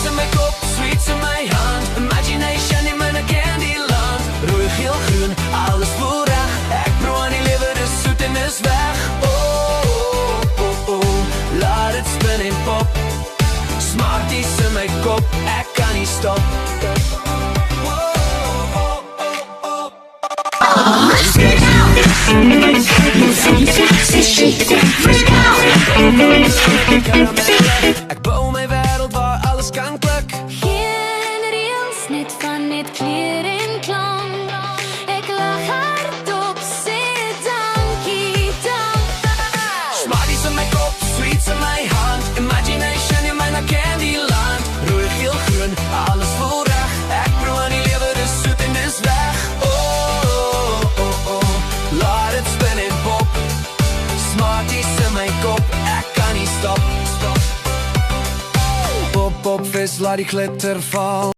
in my kop, sweets in my hand. Imagination in my candyland. Rooi, geel, groen, alles voorrecht. Ek proe aan die lewe, dus soet en is weg. Oh, oh, oh, oh, laat het spin en pop. Smarties in my kop, ek kan nie stop. Ek bou my wêreld waar alles kan klik. Geen reëls, net van net kleur en klank. Ek lag hardop, sê dankie, dankie. Smarties in my kop, sweets in my hand. Imagination in my candyland. Rooi, geel, groen, alles voorrecht. Ek proe aan die lewe, dus soet en dis weg. Oh, oh, oh, oh, laat het spin en pop. Smarties in my kop, ek kan nie stop. Pop, pop, vis, laat die glitter val.